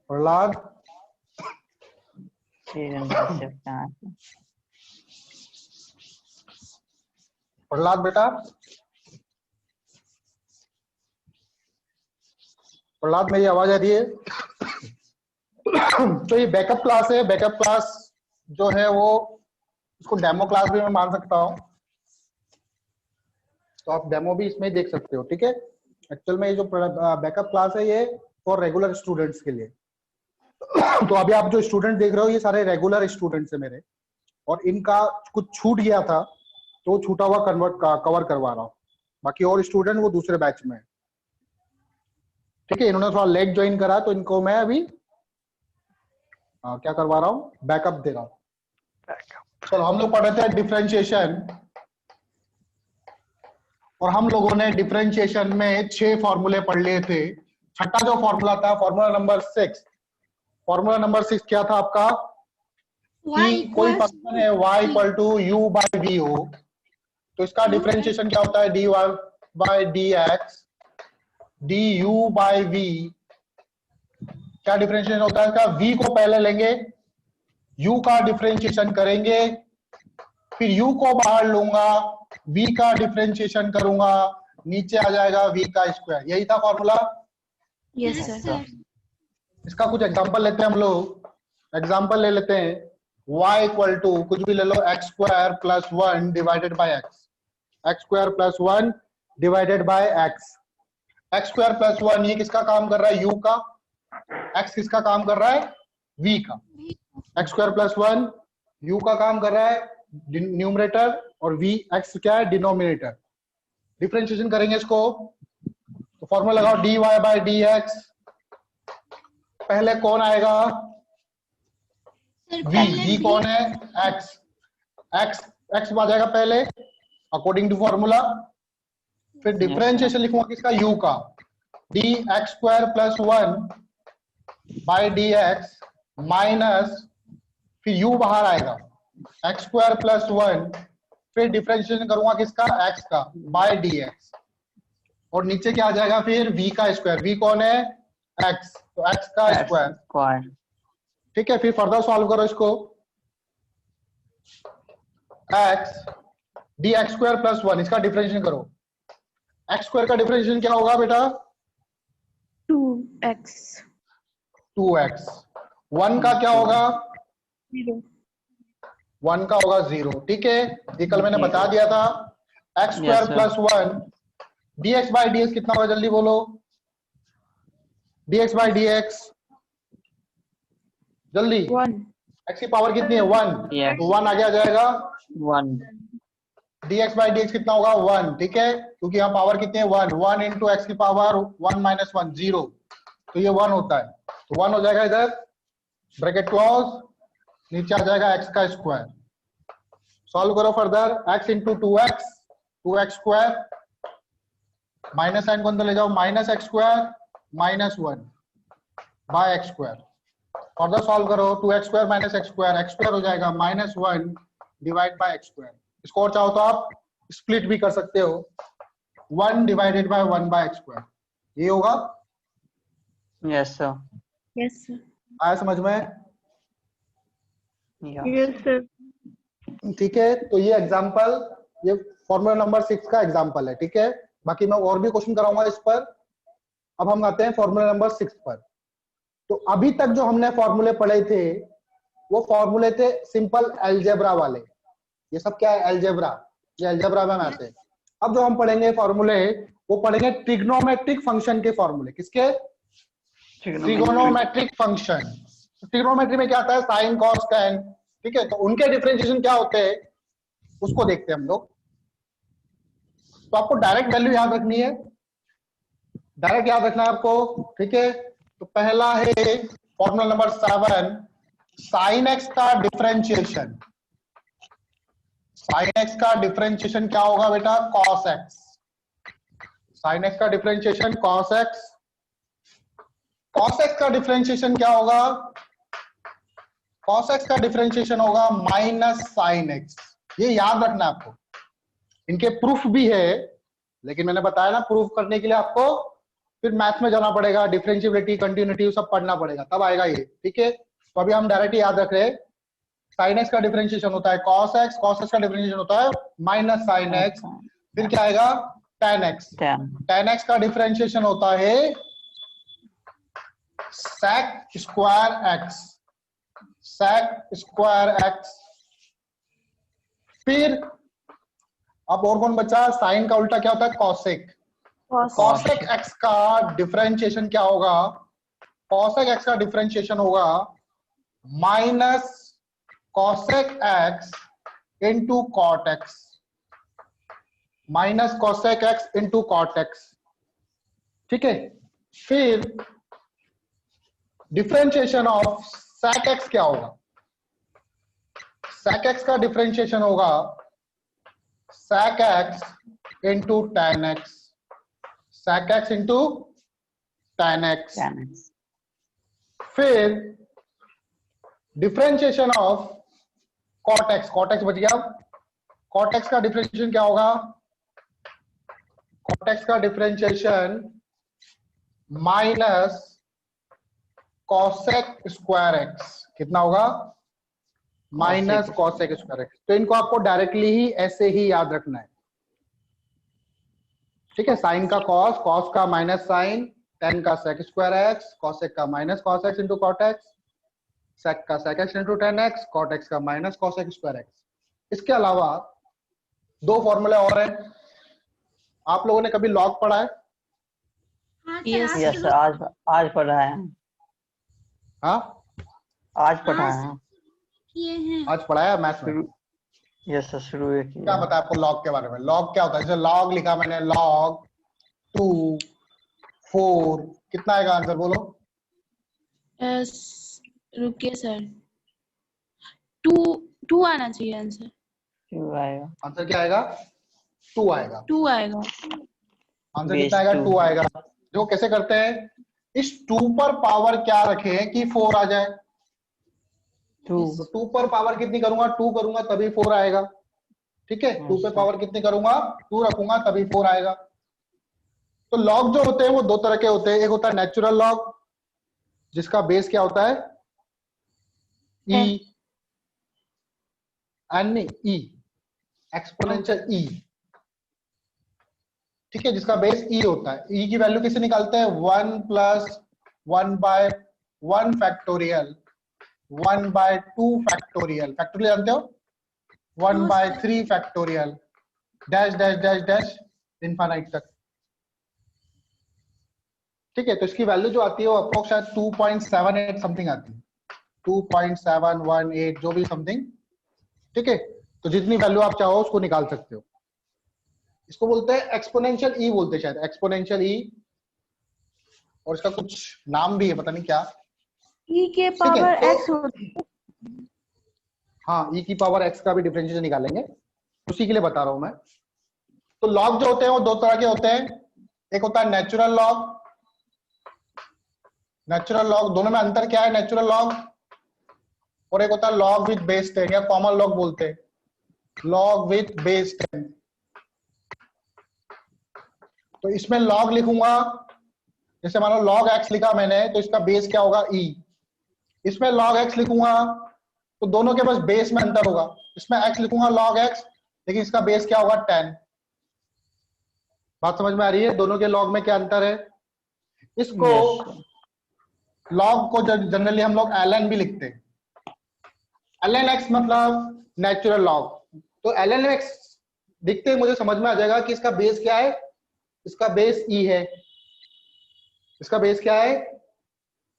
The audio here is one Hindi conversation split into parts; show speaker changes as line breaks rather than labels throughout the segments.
प्रहलाद, प्रहलाद बेटा, प्रहलाद मेरी आवाज आ रही है? तो ये बैकअप क्लास है। बैकअप क्लास जो है वो इसको डेमो क्लास भी मैं मान सकता हूँ, तो आप डेमो भी इसमें देख सकते हो। ठीक है, एक्चुअल में ये जो बैकअप क्लास है ये फॉर रेगुलर स्टूडेंट्स के लिए। तो अभी आप जो स्टूडेंट देख रहे हो ये सारे रेगुलर स्टूडेंट्स है मेरे, और इनका कुछ छूट गया था तो छूटा हुआ कवर करवा रहा हूँ। बाकी और स्टूडेंट वो दूसरे बैच में है। ठीक है, इन्होंने थोड़ा लेट ज्वाइन करा तो इनको मैं अभी क्या करवा रहा हूँ, बैकअप दे रहा हूँ। चलो हम लोग पढ़े थे डिफरेंशिएशन, और हम लोगों ने डिफरेंशिएशन में 6 फॉर्मूले पढ़ लिए थे। छठा जो फॉर्मूला था फॉर्मूला नंबर 6। फॉर्मूला नंबर 6 क्या था आपका? कि कोई फंक्शन है y equal to u by V हो तो इसका डिफरेंशिएशन क्या होता है? dy by dx du by v। क्या डिफरेंशिएशन होता है इसका? v को पहले लेंगे, u का डिफरेंशिएशन करेंगे, फिर u को बाहर लूंगा, v का डिफरेंशिएशन करूंगा, नीचे आ जाएगा v का स्क्वायर। यही था फॉर्मूला?
Yes sir.
इसका कुछ एग्जांपल लेते हैं हम लोग। एग्जांपल ले लेते हैं, y इक्वल टू कुछ भी ले लो, x square plus 1 divided by x. X square plus 1 divided by x. X square plus 1 ये किसका काम कर रहा है? u का। x किसका काम कर रहा है? v का। एक्स स्क्वायर प्लस 1 u का काम कर रहा है न्यूमरेटर, और v x क्या है? डिनोमिनेटर। डिफरेंशिएशन करेंगे इसको तो फॉर्मूला लगाओ dy बाई dx। पहले कौन आएगा? v कौन है? x। x आ जाएगा पहले अकॉर्डिंग टू फॉर्मूला। फिर डिफरेंशिएशन लिखूंगा किसका? u का। dx square plus 1 by dx minus, फिर u बाहर आएगा, x स्क्वायर प्लस 1, फिर डिफरेंशिएशन करूंगा किसका? x का, बाय dx, और नीचे क्या आ जाएगा? फिर v का स्क्वायर। v कौन है? x, तो x का स्क्वायर। ठीक है, फिर फर्दर सॉल्व करो इसको। x dx स्क्वायर प्लस 1 इसका डिफरेंशिएशन करो। x स्क्वायर का डिफरेंशिएशन क्या होगा बेटा?
2x।
2x। 1 का क्या होगा? 1 का होगा 0। ठीक है, ये कल मैंने बता दिया था। x square plus 1 dx by dx कितना होगा? जल्दी बोलो। dx बाई dx जल्दी।
1।
x की पावर कितनी है? 1। तो 1 आगे आ जाएगा
1।
dx बाई dx कितना होगा? 1। ठीक है, क्योंकि यहाँ पावर कितनी है? 1। 1 इंटू एक्स की पावर 1 माइनस 1 0, तो ये 1 होता है। तो 1 हो जाएगा इधर, ब्रैकेट क्लोज, नीचे आ जाएगा x का स्क्वायर। सॉल्व करो further. x into 2x, 2x square, minus sine को अंदर ले जाओ, minus X square minus 1 by X square. Further solve करो, 2x square minus X square हो जाएगा minus 1 divide by X square. इसको और चाहो तो आप स्प्लिट भी कर सकते हो, 1 divided by 1 by X square. ये होगा?
Yes sir.
Yes sir.
आया समझ में?
Yes sir.
ठीक है, तो ये एग्जांपल, ये फॉर्मूला नंबर 6 का एग्जांपल है। ठीक है, बाकी मैं और भी क्वेश्चन कराऊंगा इस पर। अब हम आते हैं फॉर्मूला नंबर 6 पर। तो अभी तक जो हमने फॉर्मूले पढ़े थे वो फॉर्मूले थे सिंपल अलजेब्रा वाले। ये सब क्या है? अलजेब्रा। ये अलजेब्रा में आते हैं। अब जो हम पढ़ेंगे फॉर्मूले वो पढ़ेंगे ट्रिग्नोमेट्रिक फंक्शन के फॉर्मूले। किसके? Trigonometric function. ट्रिग्नोमेट्री में क्या आता है? Sine cos tan. ठीक है, तो उनके डिफरेंशिएशन क्या होते हैं उसको देखते हैं हम लोग। तो आपको डायरेक्ट वैल्यू याद रखनी है, डायरेक्ट याद रखना है आपको। ठीक है, तो पहला है फॉर्मूला नंबर 7, साइन एक्स का डिफरेंशिएशन। साइन एक्स का डिफरेंशिएशन क्या होगा बेटा? Cos x. साइन एक्स का differentiation cos x. Cos x का डिफरेंशिएशन क्या होगा? कॉस एक्स का डिफरेंशिएशन होगा माइनस साइन एक्स। ये याद रखना है आपको। इनके प्रूफ भी है, लेकिन मैंने बताया ना, प्रूफ करने के लिए आपको फिर मैथ्स में जाना पड़ेगा, डिफरेंशिएबिलिटी, कंटिन्यूटी सब पढ़ना पड़ेगा, तब आएगा ये। ठीक है, तो अभी हम डायरेक्ट याद रख रहे हैं, साइन एक्स का डिफरेंशिएशन होता है कॉस एक्स, कॉस एक्स का डिफरेंशिएशन होता है माइनस साइन एक्स, फिर क्या आएगा tan x, tan x का डिफरेंशिएशन होता है sec square x, sec square x। फिर अब और कौन बचा, साइन का उल्टा क्या होता है cosec, cosec x का डिफरेंशिएशन क्या होगा, cosec x का डिफरेंशिएशन होगा minus cosec x into cot x, minus cosec x into cot x। ठीक है, फिर डिफरेंशिएशन ऑफ sec x क्या होगा, sec x का डिफरेंशिएशन होगा sec x into tan x, sec x into tan x। फिर differentiation of cot x, cot x बच गया, cot x का डिफरेंशिएशन क्या होगा, cot x का differentiation minus cosec square x, कितना होगा माइनस cosec स्क्वायर x। तो इनको आपको डायरेक्टली ही ऐसे ही याद रखना है। ठीक है, साइन का cos, cos का माइनस साइन, tan का sec स्क्वायर x, cosec का minus cos x into cot x, sec का sec x into tan x, cot x का माइनस cosec स्क्वायर x। इसके अलावा दो फॉर्मूले और हैं। आप लोगों ने कभी लॉग पढ़ा है?
Yes,
यस आज पढ़ा है।
हाँ,
आज पढ़ा है।
किए हैं।
आज पढ़ाया मैथ्स में?
यस सर, शुरू किया।
क्या पता है आपको लॉग के बारे में? लॉग क्या होता है? जैसे लॉग लिखा मैंने, लॉग 2 4, कितना आएगा आंसर बोलो?
रुकिए सर, 2 आना चाहिए आंसर।
क्यों आएगा?
आंसर क्या आएगा? 2 आएगा।
2 आएगा।
आंसर कितना आएगा? 2 आएगा। जो कैसे करते हैं, इस 2 पर पावर क्या रखें कि 4 आ जाए?
2
तो 2 पर पावर कितनी करूंगा? 2 करूंगा तभी 4 आएगा। ठीक है, 2 पे पावर कितनी करूंगा? 2 रखूंगा तभी 4 आएगा। तो लॉग जो होते हैं वो दो तरह के होते हैं। एक होता है नेचुरल लॉग, जिसका बेस क्या होता है? ई, एन ई, एक्सपोनेंशियल ई। ठीक है, जिसका बेस ई होता है। ई की वैल्यू कैसे निकालते हैं? 1 plus 1 by 1 factorial, 1 by 2 factorial, factorial जानते हो? 1 by 3 factorial, dash dash dash dash infinite तक। ठीक है, तो इसकी वैल्यू जो आती है वो अप्रोक्स शायद 2.78 समथिंग आती है, 2.718 जो भी समथिंग। ठीक है, तो जितनी वैल्यू आप चाहो उसको निकाल सकते हो। इसको बोलते हैं एक्सपोनेंशियल ई, बोलते हैं शायद एक्सपोनेंशियल ई, और इसका कुछ नाम भी है, पता नहीं क्या।
e के पावर
तो,
x होती है।
हाँ, ई की पावर एक्स का भी डिफरेंशिएशन निकालेंगे, उसी के लिए बता रहा हूं मैं। तो लॉग जो होते हैं वो दो तरह के होते हैं। एक होता है नेचुरल लॉग, नेचुरल लॉग, दोनों में अंतर क्या है? नेचुरल लॉग और एक होता है लॉग विथ बेस 10 या कॉमन लॉग बोलते हैं, लॉग विथ बेस 10। तो इसमें लॉग लिखूंगा, जैसे मान लो लॉग एक्स लिखा मैंने, तो इसका बेस क्या होगा? ई। इसमें लॉग एक्स लिखूंगा तो दोनों के बस बेस में अंतर होगा। इसमें एक्स लिखूंगा लॉग एक्स, लेकिन इसका बेस क्या होगा? 10। बात समझ में आ रही है? दोनों के लॉग में क्या अंतर है? इसको लॉग को जनरली हम लोग ln भी लिखते हैं। ln x मतलब नेचुरल लॉग। तो ln x दिखते ही मुझे समझ में आ जाएगा कि इसका बेस क्या है? इसका बेस e है। इसका बेस क्या है?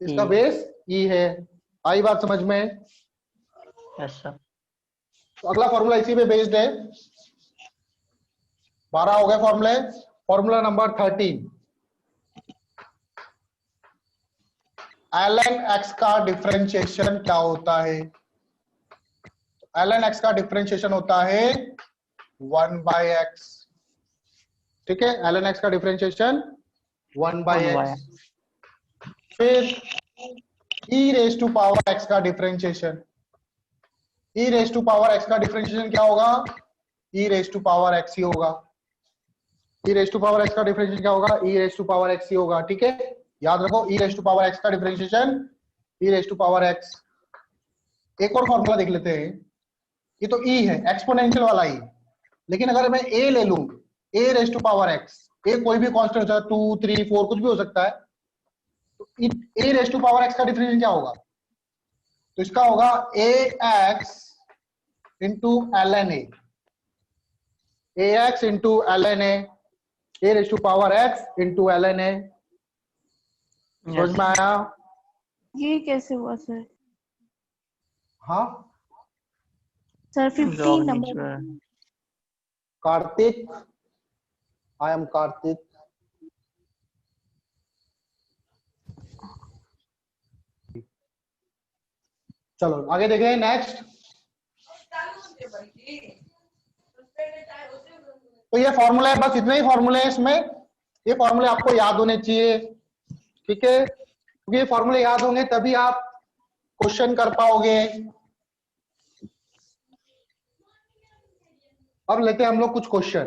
इसका बेस e है। आई बात समझ में?
Yes sir.
तो अगला फॉर्मूला इसी पे बेस्ड है। 12 हो गए फॉर्मूले। फॉर्मूला नंबर 13, ln x का डिफरेंशिएशन क्या होता है? ln x का डिफरेंशिएशन होता है 1 बाय x। ठीक है, ln x का डिफरेंशिएशन 1 बाय x। फिर e raise to power x का differentiation, e raise to power x का डिफरेंशिएशन क्या होगा? e raise to power x ही होगा। e raise to power x का डिफरेंशिएशन क्या होगा? e raise to power x ही होगा, ठीक है। याद रखो e raise to power x का differentiation e raise to power x। एक और फॉर्मूला देख लेते हैं। ये तो e है, एक्सपोनेंशियल वाला e, लेकिन अगर मैं a ले लूं, a raise to power x, a कोई भी कांस्टेंट हो सकता है, 2 3 4 कुछ भी हो सकता है, तो a raise to power x का डिफरेंशिएशन क्या होगा? तो इसका होगा ax into ln a, ax into ln a, a raise to power x into ln a। समझ में आया?
ये कैसे हुआ सर?
हाँ
sir 15 number.
Kartik, I am Kartik. चलो आगे देखें, नेक्स्ट। तो ये फॉर्मूला है, बस इतने ही फॉर्मूले हैं इसमें। ये फॉर्मूले आपको याद होने चाहिए, ठीक है, क्योंकि ये फॉर्मूले याद होंगे तभी आप क्वेश्चन कर पाओगे। अब लेते हैं हम लोग कुछ क्वेश्चन।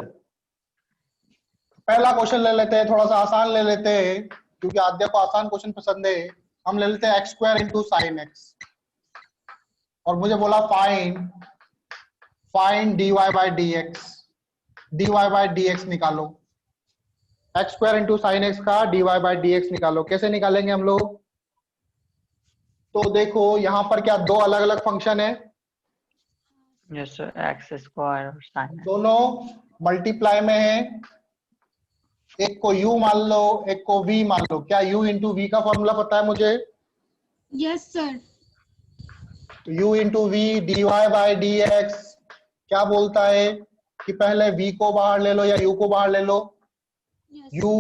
पहला क्वेश्चन ले लेते हैं, थोड़ा सा आसान ले लेते हैं, क्योंकि आद्या को आसान क्वेश्चन पसंद है। हम ले लेते हैं x square into sine x, और मुझे बोला find dy by D x निकालो। X square into sine x का dy बाई डी एक्स निकालो। कैसे निकालेंगे हम लोग? तो देखो यहाँ पर क्या दो अलग अलग फंक्शन है?
यस सर, एक्स स्क्वायर और साइन एक्स
दोनों मल्टीप्लाई में है। एक को u मान लो, एक को v मान लो। क्या u इंटू v का फॉर्मूला पता है मुझे?
Yes sir.
तो u into V dy by D X क्या बोलता है कि पहले v को बाहर ले लो या u को बाहर ले लो? u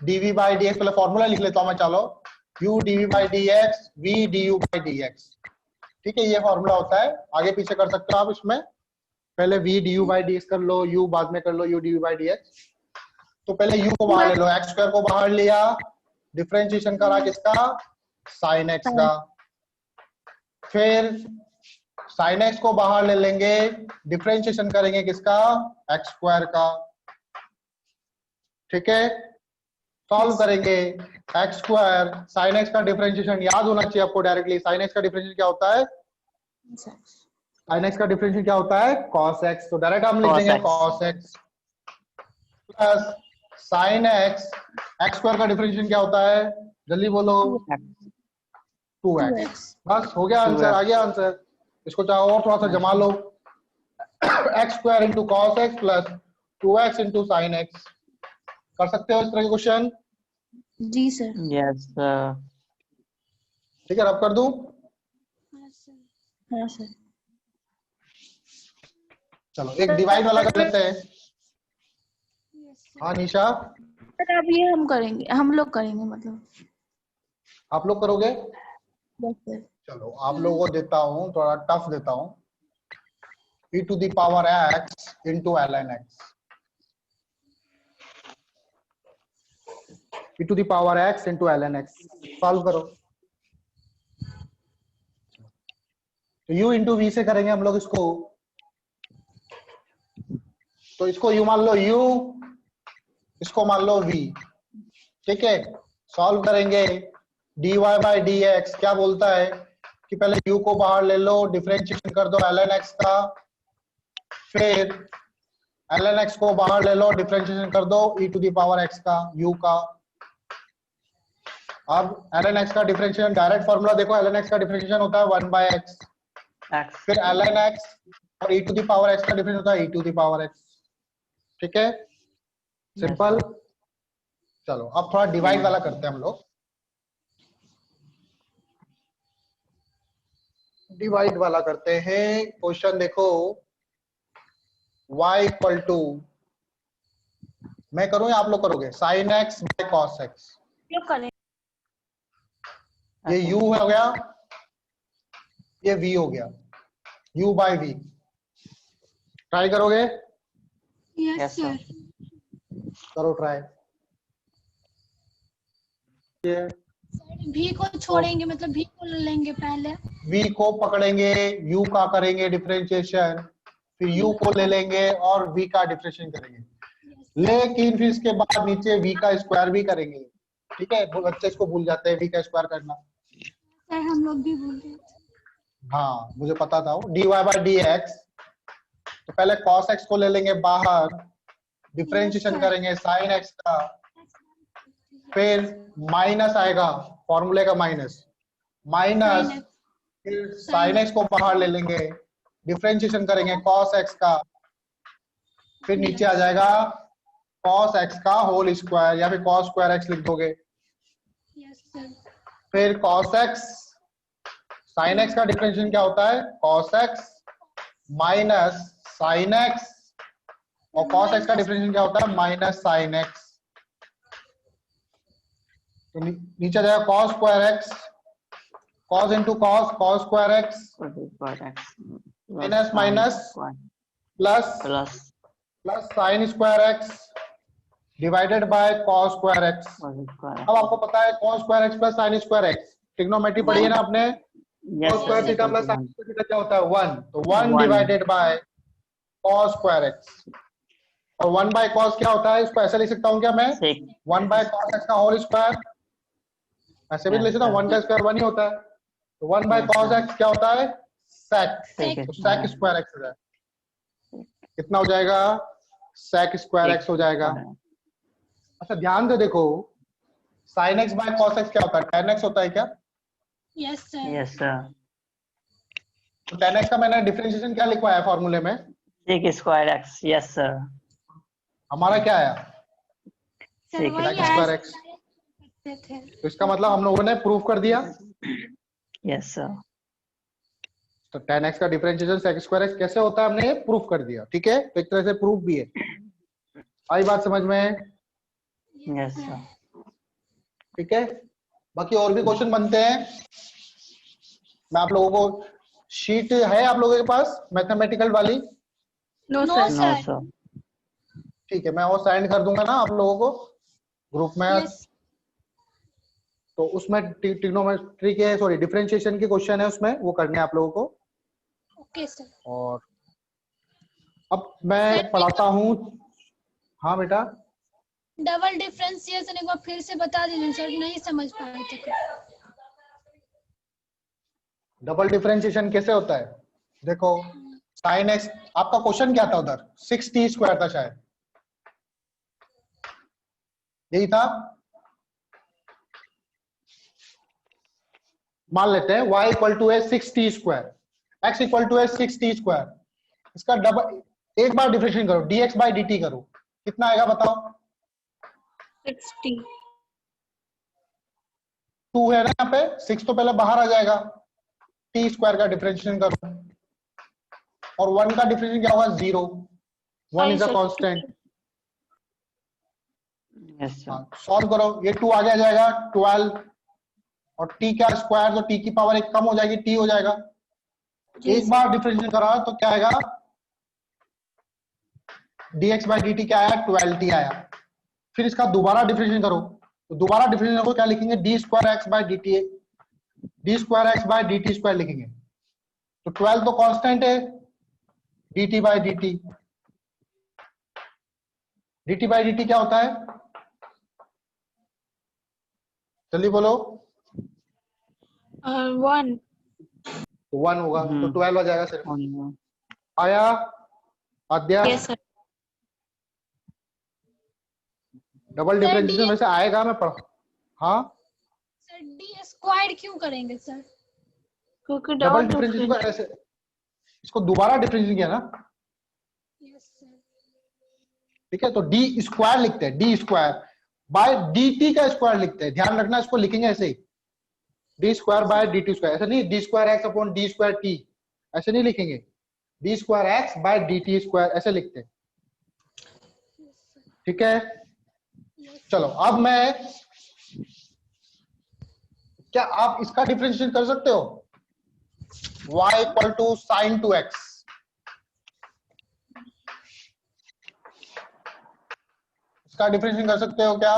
dv by D x, पहले फॉर्मूला लिख लेता हूं मैं, चलो। u dv by D x, v du by D x, ठीक है, ये फॉर्मूला होता है। आगे पीछे कर सकते हो आप इसमें, पहले v du by D x कर लो, u बाद में कर लो u dv by D x. तो पहले u को बाहर ले लो, एक्स स्क्वायर को बाहर लिया, डिफरेंशिएशन करा किसका? साइन एक्स का। फिर साइन एक्स को बाहर ले लेंगे, डिफरेंशिएशन करेंगे किसका? एक्स स्क्वायर का, ठीक है। सॉल्व करेंगे एक्स स्क्वायर साइन एक्स का डिफरेंशिएशन याद होना चाहिए आपको डायरेक्टली। साइन एक्स का डिफरेंशिएशन क्या होता है? साइन एक्स का डिफरेंशिएशन क्या होता है? Cos x. तो डायरेक्ट हम लिख देंगे cos x plus sine x. X square का डिफरेंशिएशन क्या होता है? जल्दी बोलो। 2x। बस हो गया आंसर, आ गया आंसर। इसको चाहो और थोड़ा सा जमा लो, x square into cos x plus 2x into sine x. कर सकते हो इस तरह के क्वेश्चन?
जी सर।
Yes sir.
ठीक है, अब कर दूं?
हाँ सर।
चलो एक डिवाइड वाला कर लेते हैं। हाँ निशा,
सर अब ये हम करेंगे, हम लोग करेंगे मतलब।
आप लोग करोगे?
Yes sir.
चलो आप लोगों को देता हूँ, थोड़ा टफ देता हूँ। e to the power x into ln x, e to the power x into ln x। Solve करो। तो u इंटू v से करेंगे हम लोग इसको। तो इसको u मान लो u, इसको मान लो v, ठीक है। सॉल्व करेंगे dy बाई डी एक्स क्या बोलता है कि पहले u को बाहर ले लो, डिफरेंशिएशन कर दो ln x का, फिर ln x को बाहर ले लो, डिफरेंशिएशन कर दो e to the power x का, u का। अब ln x का डिफरेंशिएशन डायरेक्ट फॉर्मूला देखो, ln x का डिफरेंशिएशन होता है 1 बाय x, फिर ln x और e to the power x का डिफरेंशिएशन होता है e to the power x, ठीक है, सिंपल। चलो अब थोड़ा डिवाइड वाला करते हैं हम लोग। डिवाइड वाला करते हैं। क्वेश्चन देखो, y इक्वल टू, मैं करूं या आप लोग करोगे? Sine x by cos x.
लोग करें।
ये u हो गया, ये v हो गया, u बाय v। ट्राई करोगे?
Yes sir.
करो ट्राई। ये
भी को छोड़ेंगे, मतलब भी को लेंगे पहले।
v को पकड़ेंगे, u का करेंगे डिफरेंशिएशन, फिर u को ले लेंगे और v का डिफरेंशिएशन करेंगे। लेकिन फिर इसके बाद नीचे v का स्क्वायर भी करेंगे, ठीक है। वो बच्चे इसको भूल जाते हैं v का स्क्वायर करना।
सर हम लोग भी भूल गए थे।
हाँ मुझे पता था वो dy by dx। तो पहले cos x को ले लेंगे बाहर, डिफरेंशिएशन
sir.
करेंगे sin x का, फिर माइनस आएगा, फॉर्मूले का माइनस, माइनस
Sin x.
फिर sin x को बाहर ले लेंगे, डिफरेंशिएशन करेंगे cos x का, फिर नीचे आ जाएगा cos x का होल स्क्वायर या फिर cos स्क्वायर x लिख दोगे,
Yes sir.
फिर cos x, sin x का डिफरेंशिएशन क्या होता है cos x minus sin x, और cos x का डिफरेंशिएशन क्या होता है माइनस sin x। तो नीचे आ जाएगा cos square x, cos into cos, cos square x minus minus plus plus sin square x divided by cos square x। अब आपको पता है cos square x plus sin square x, trigonometry पढ़ी है ना आपने, cos square theta plus sin square theta क्या होता है 1, तो 1 divided bye cos square x, और 1 बाय cos क्या होता है, इसको ऐसे लिख सकता हूं क्या मैं 1 बाय cos x का होल स्क्वायर, ऐसे भी लिख सकता हूं 1 का स्क्वायर 1 ही होता है, तो 1 बाय cos x क्या होता है sec, तो sec स्क्वायर x हो जाएगा, कितना हो जाएगा sec स्क्वायर x हो जाएगा। अच्छा ध्यान से देखो, sin x by cos x क्या होता है tan x होता है क्या,
Yes sir.
Yes sir.
तो tan x का मैंने डिफरेंशिएशन क्या लिखवाया है फॉर्मूले में,
Sec square x. Yes sir.
हमारा क्या आया
सर
Sec
वही
sec स्क्वायर x,
करते थे।
तो इसका मतलब हम लोगों ने प्रूव कर दिया,
Yes sir.
तो tan x का डिफरेंशिएशन sec स्क्वायर x कैसे होता है हमने प्रूव कर दिया, ठीक है, तो एक तरह से प्रूफ भी है। आई बात समझ में,
Yes sir.
ठीक है। बाकी और भी क्वेश्चन बनते हैं, मैं आप लोगों को शीट है आप लोगों के पास मैथमेटिकल वाली,
नो
No
सर।
sir.
ठीक है, मैं वो सेंड कर दूंगा ना आप लोगों को ग्रुप में,
यस
तो उसमें ट्रिग्नोमेट्री के सॉरी डिफरेंशिएशन के क्वेश्चन है उसमें, वो करने हैं आप लोगों को।
Okay sir.
और अब मैं पढ़ाता हूँ, हाँ बेटा
डबल डिफरेंशिएशन एक बार फिर से बता दीजिए सर, नहीं समझ पाए थे।
डबल डिफरेंशिएशन कैसे होता है, देखो sin x, आपका क्वेश्चन क्या था उधर 6t स्क्वायर था शायद, यही था, मान लेते हैं y इक्वल टू है 6t square, x equal to है 6t स्क्वायर, इसका डबल एक बार डिफरेंशिएशन करो dx बाय dt करो, कितना आएगा बताओ,
60
2 है ना यहाँ पे, 6 तो पहले बाहर आ जाएगा, t स्क्वायर का डिफरेंशिएशन करो, और 1 का डिफरेंशिएशन क्या होगा 0, 1 is a constant,
Yes sir.
Solve करो, ये 2 आगे आ जाएगा 12, और t का स्क्वायर तो t की पावर एक कम हो जाएगी, t हो जाएगा, एक बार डिफरेंशिएशन करा तो क्या आएगा dx बाय dt क्या आया 12t आया, फिर इसका दोबारा डिफरेंशिएशन करो, तो दोबारा डिफरेंशिएशन को क्या लिखेंगे d square x by dt, d square x by dt square लिखेंगे, तो 12 तो कांस्टेंट है, dt by dt, dt by dt क्या होता है, जल्दी बोलो,
1
तो 1 होगा, तो 12 आ जाएगा सिर्फ,
On
आया आद्या,
यस सर।
डबल डिफरेंशिएशन में से आएगा, मैं पढ़, हाँ
सर डी स्क्वायर क्यों करेंगे सर? क्योंकि
डबल डिफरेंशिएशन को ऐसे, इसको दोबारा डिफरेंशिएशन किया ना,
यस सर।
ठीक है, तो डी स्क्वायर लिखते हैं, डी स्क्वायर बाय dt का स्क्वायर लिखते हैं, ध्यान रखना इसको लिखेंगे ऐसे ही, d square by dt square, ऐसा नहीं d square x upon d square t, ऐसे नहीं लिखेंगे, d square x by dt square ऐसे लिखते हैं, ठीक है। चलो अब मैं, क्या आप इसका डिफरेंशिएशन कर सकते हो, y equal to sign 2x, इसका डिफरेंशिएशन कर सकते हो क्या,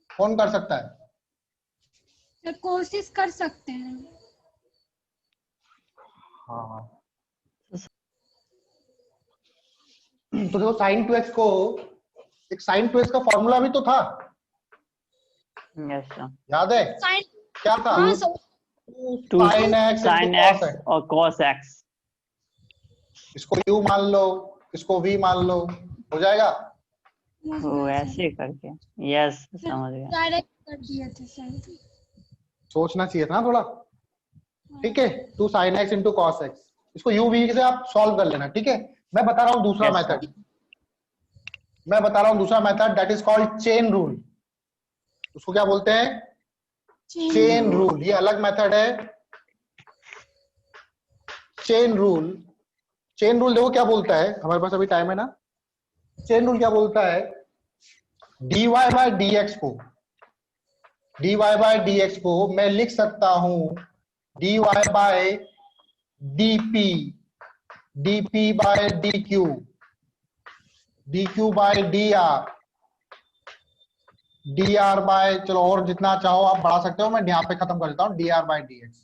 कौन कर सकता है,
सर कोशिश कर सकते हैं।
हाँ तो देखो sin 2x को एक sin 2x का फॉर्मूला भी तो था,
यस सर,
याद है
साइन
क्या था?
हाँ sir
2
sin x
sin
into cos
x
x।
और cos x।
इसको u मान लो, इसको v मान लो, हो जाएगा।
वो ऐसे करके, यस समझ गया।
डायरेक्ट कर दिए थे सर।
सोचना चाहिए था ना थोड़ा। ठीक है, 2 sin x into cos x, इसको u v से आप सॉल्व कर लेना। ठीक है, मैं बता रहा हूँ दूसरा
Yes,
मेथड, मैं बता रहा हूँ दूसरा method, that is called chain rule. उसको क्या बोलते हैं? Chain rule. ये अलग मेथड है, चेन रूल। चेन रूल देखो क्या बोलता है, हमारे पास अभी टाइम है ना। चेन रूल क्या बोलता है, dy बाय dx को, dy बाय dx को मैं लिख सकता हूं dy by dp, dp by dq, dq by dr, dr by, चलो और जितना चाहो आप बढ़ा सकते हो, मैं यहाँ पे खत्म कर देता हूँ, dr बाय dx।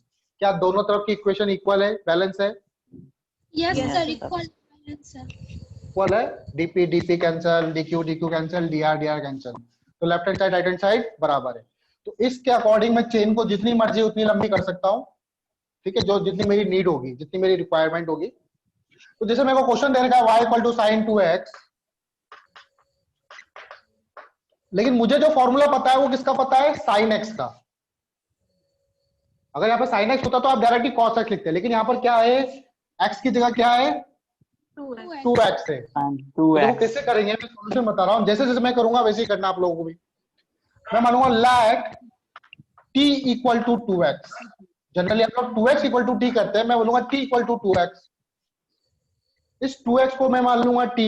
क्या दोनों तरफ की इक्वेशन इक्वल है, बैलेंस है?
Yes
Yes,
sir
sir.
Equal sir.
Equal है, dp dp cancel, dq dq cancel, dr dr cancel, तो left hand side right hand side बराबर है। तो इसके अकॉर्डिंग मैं चेन को जितनी मर्जी उतनी लंबी कर सकता हूँ। ठीक है, जो जितनी मेरी नीड होगी, जितनी मेरी रिक्वायरमेंट होगी। तो जैसे मेरे को क्वेश्चन दे रखा है y equal to sign 2x, लेकिन मुझे जो फॉर्मूला पता है वो किसका पता है? साइन x का। अगर यहाँ पे साइन x होता तो आप डायरेक्टली cos x लिखते, लेकिन यहाँ पर क्या है, x की जगह क्या है? 2x है। तो देखो
2x।
कैसे करेंगे, मैं सॉल्यूशन बता रहा हूँ, जैसे जैसे मैं करूंगा वैसे ही करना आप लोगों को भी। मैं मानूंगा let t equal to 2x, generally आप लोग 2x इक्वल टू t करते हैं, मैं बोलूंगा t इक्वल टू 2x। इस 2x को मैं मान लूंगा t,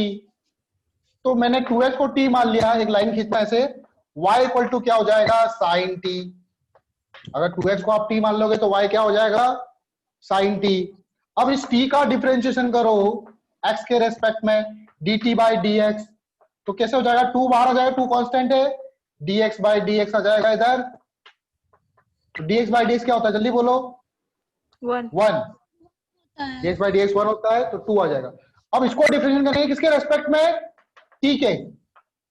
तो मैंने 2x को t मान लिया, एक लाइन खींचना ऐसे, y इक्वल टू क्या हो जाएगा? Sine t। अगर 2x को आप t मान लोगे तो y क्या हो जाएगा? Sine t। अब इस t का डिफरेंशिएशन करो x के रेस्पेक्ट में, dt बाई dx, तो कैसे हो जाएगा? 2 बाहर आ जाएगा, 2 कांस्टेंट है, dx बाई dx आ जाएगा इधर। तो dx बाई dx क्या होता है, जल्दी बोलो? 1। dx बाई dx 1 होता है, तो 2 आ जाएगा। अब इसको डिफरेंशिएट करेंगे किसके रेस्पेक्ट में? t के।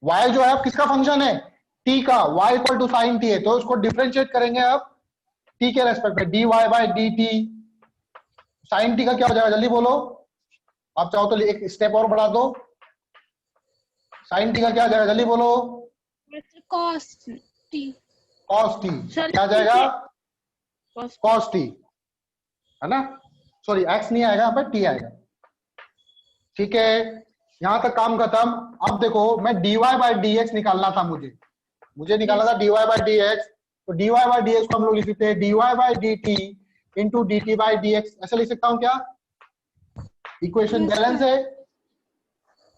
y जो है अब किसका फंक्शन है? t का। y equal to sine t है, तो इसको डिफरेंशिएट करेंगे अब t के रेस्पेक्ट में, dy by dt। Sine t का क्या हो जाएगा, जल्दी बोलो? आप चाहो तो एक स्टेप और बढ़ा दो। साइन t का क्या आ जाएगा, जल्दी बोलो?
Cos T.
cos t। क्या आ जाएगा? cos t, है ना? सॉरी x नहीं आएगा, यहाँ पर t आएगा। ठीक है, यहां तक काम खत्म। अब देखो, मैं dy बाई dx निकालना था, मुझे निकालना था dy बाई dx। तो dy बाई dx को हम लोग लिख सकते हैं dy by dt into dt by dx, ऐसा लिख सकता हूं क्या? इक्वेशन बैलेंस है।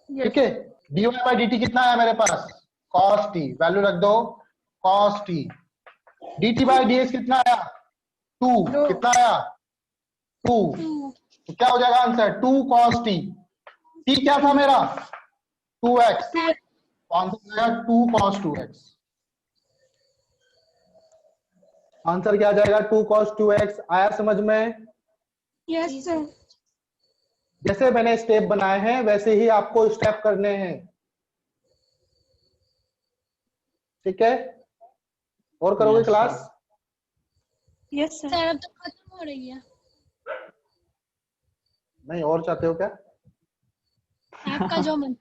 ठीक है, dy बाई dt कितना है मेरे पास? cos t, वैल्यू रख दो cos t। dt by dx कितना आया? 2। कितना आया? 2। तो क्या हो जाएगा आंसर? 2 cos t। t क्या था मेरा? 2x। आंसर आएगा 2 cos 2x। आंसर क्या आ जाएगा? 2 cos 2x। आया समझ में?
Yes sir.
जैसे मैंने स्टेप बनाए हैं वैसे ही आपको स्टेप करने हैं। ठीक है, और करोगे
Yes,
class?
sir.
Yes sir अब तो खत्म हो रही है।
नहीं और चाहते हो क्या?
आपका जो मन